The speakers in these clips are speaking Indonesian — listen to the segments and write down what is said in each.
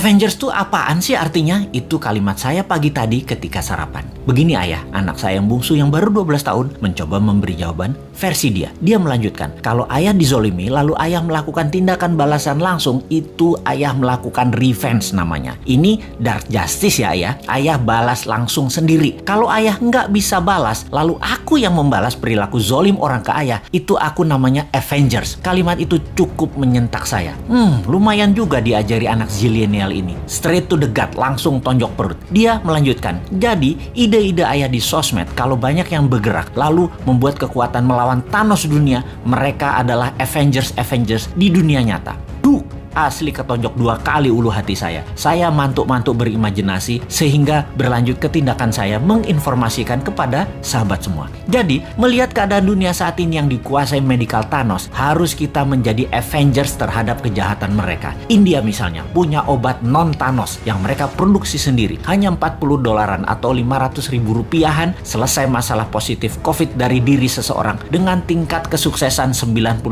Avengers tuh apaan sih artinya? Itu kalimat saya pagi tadi ketika sarapan. Begini ayah, anak saya yang bungsu yang baru 12 tahun mencoba memberi jawaban versi dia. Dia melanjutkan, kalau ayah dizolimi lalu ayah melakukan tindakan balasan langsung, itu ayah melakukan revenge namanya. Ini dark justice ya ayah. Ayah balas langsung sendiri. Kalau ayah nggak bisa balas, lalu aku yang membalas perilaku zolim orang ke ayah, itu aku namanya Avengers. Kalimat itu cukup menyentak saya. Lumayan juga diajari anak zilenial ini. Straight to the gut, langsung tonjok perut. Dia melanjutkan, jadi ide-ide ayah di sosmed kalau banyak yang bergerak lalu membuat kekuatan melawan Thanos dunia, mereka adalah Avengers di dunia nyata. Asli ketonjok 2 kali ulu hati saya. Saya mantuk-mantuk berimajinasi sehingga berlanjut ke tindakan saya menginformasikan kepada sahabat semua. Jadi, melihat keadaan dunia saat ini yang dikuasai medical Thanos, harus kita menjadi Avengers terhadap kejahatan mereka. India misalnya punya obat non-Thanos yang mereka produksi sendiri. Hanya $40 atau 500.000 rupiahan selesai masalah positif COVID dari diri seseorang dengan tingkat kesuksesan 98%.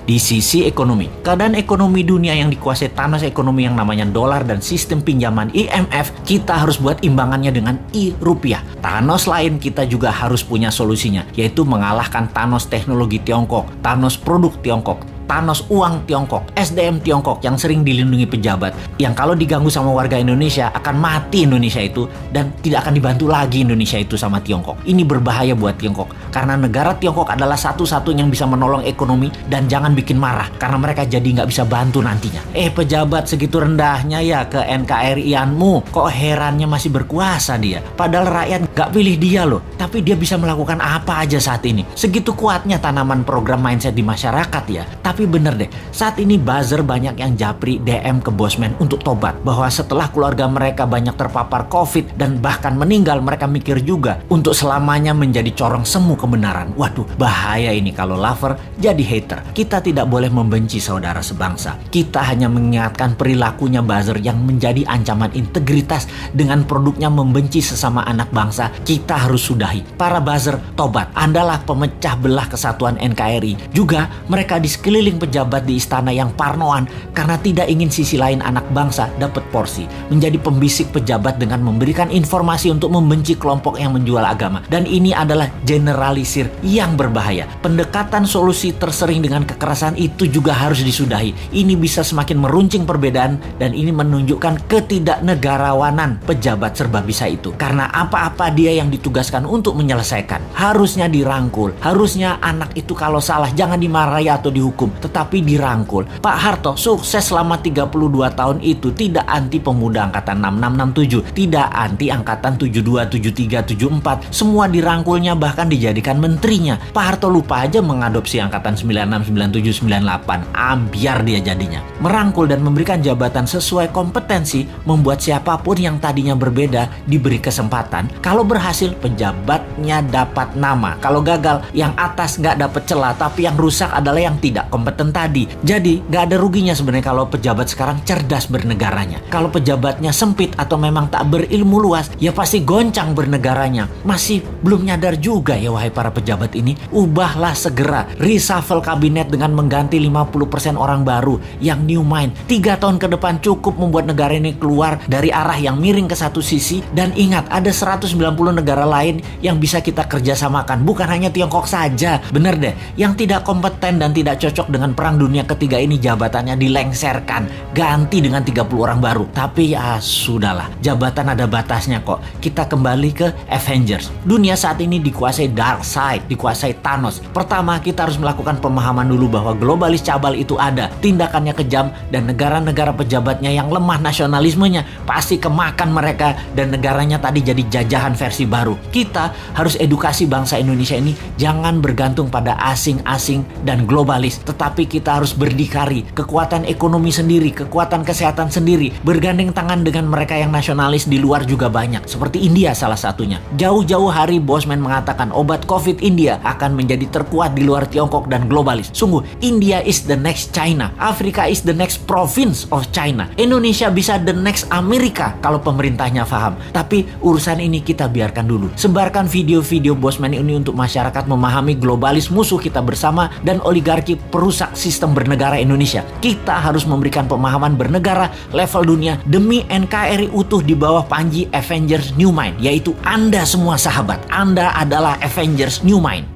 Di sisi ekonomi, keadaan ekonomi dunia yang dikuasai Thanos ekonomi yang namanya dolar dan sistem pinjaman IMF, kita harus buat imbangannya dengan rupiah. Thanos lain kita juga harus punya solusinya, yaitu mengalahkan Thanos teknologi Tiongkok, Thanos produk Tiongkok, Thanos uang Tiongkok, SDM Tiongkok yang sering dilindungi pejabat, yang kalau diganggu sama warga Indonesia akan mati Indonesia itu dan tidak akan dibantu lagi Indonesia itu sama Tiongkok. Ini berbahaya buat Tiongkok karena negara Tiongkok adalah satu-satunya yang bisa menolong ekonomi, dan jangan bikin marah karena mereka jadi nggak bisa bantu nantinya. Pejabat segitu rendahnya ya ke NKRI-anmu, kok herannya masih berkuasa dia. Padahal rakyat nggak pilih dia loh, tapi dia bisa melakukan apa aja saat ini. Segitu kuatnya tanaman program mindset di masyarakat ya. Tapi bener deh, saat ini buzzer banyak yang japri DM ke bosman untuk tobat. Bahwa setelah keluarga mereka banyak terpapar COVID dan bahkan meninggal, mereka mikir juga untuk selamanya menjadi corong semu kebenaran. Waduh, bahaya ini kalau lover jadi hater. Kita tidak boleh membenci saudara sebangsa. Kita hanya mengingatkan perilakunya buzzer yang menjadi ancaman integritas dengan produknya membenci sesama anak bangsa. Kita harus sudahi. Para buzzer, tobat. Andalah pemecah belah kesatuan NKRI. Juga mereka di sekeliling pejabat di istana yang parnoan karena tidak ingin sisi lain anak bangsa dapat porsi, menjadi pembisik pejabat dengan memberikan informasi untuk membenci kelompok yang menjual agama. Dan ini adalah generalisir yang berbahaya. Pendekatan solusi tersering dengan kekerasan itu juga harus disudahi. Ini bisa semakin meruncing perbedaan dan ini menunjukkan ketidaknegarawanan pejabat serba bisa itu. Karena apa-apa dia yang ditugaskan untuk menyelesaikan. Harusnya dirangkul. Harusnya anak itu kalau salah jangan dimarahi atau dihukum, tetapi dirangkul. Pak Harto sukses selama 32 tahun itu, tidak anti pemuda angkatan 6667, tidak anti angkatan 72, 73, 74. Semua dirangkulnya, bahkan dijadikan menterinya. Pak Harto lupa aja mengadopsi angkatan 96, 97, 98. Ambiar dia jadinya. Merangkul dan memberikan jabatan sesuai kompetensi membuat siapapun yang tadinya berbeda diberi kesempatan. Kalau berhasil, pejabatnya dapat nama. Kalau gagal, yang atas nggak dapat celah, tapi yang rusak adalah yang tidak kompeten tadi. Jadi gak ada ruginya sebenarnya kalau pejabat sekarang cerdas bernegaranya. Kalau pejabatnya sempit atau memang tak berilmu luas, ya pasti goncang bernegaranya. Masih belum nyadar juga ya wahai para pejabat ini. Ubahlah segera, reshuffle kabinet dengan mengganti 50% orang baru yang new mind. 3 tahun ke depan cukup membuat negara ini keluar dari arah yang miring ke satu sisi. Dan ingat, ada 190 negara lain yang bisa kita kerjasamakan, bukan hanya Tiongkok saja. Bener deh, yang tidak kompeten dan tidak cocok dengan perang dunia ketiga ini jabatannya dilengserkan, ganti dengan 30 orang baru. Tapi ya sudahlah, jabatan ada batasnya kok. Kita kembali ke Avengers. Dunia saat ini dikuasai dark side, dikuasai Thanos. Pertama, kita harus melakukan pemahaman dulu bahwa globalis cabal itu ada, tindakannya kejam, dan negara-negara pejabatnya yang lemah nasionalismenya pasti kemakan mereka dan negaranya tadi jadi jajahan versi baru. Kita harus edukasi bangsa Indonesia ini jangan bergantung pada asing-asing dan globalis, tetapi kita harus berdikari, kekuatan ekonomi sendiri, kekuatan kesehatan sendiri, bergandeng tangan dengan mereka yang nasionalis di luar juga banyak, seperti India salah satunya. Jauh-jauh hari Bosman mengatakan obat COVID India akan menjadi terkuat di luar Tiongkok dan globalis. Sungguh, India is the next China, Afrika is the next province of China, Indonesia bisa the next Amerika kalau pemerintahnya paham. Tapi urusan ini kita biarkan dulu. Sebarkan video-video Bosman ini untuk masyarakat memahami globalis musuh kita bersama dan oligarki merusak sistem bernegara Indonesia. Kita harus memberikan pemahaman bernegara level dunia demi NKRI utuh di bawah panji Avengers New Mind, yaitu Anda semua sahabat. Anda adalah Avengers New Mind.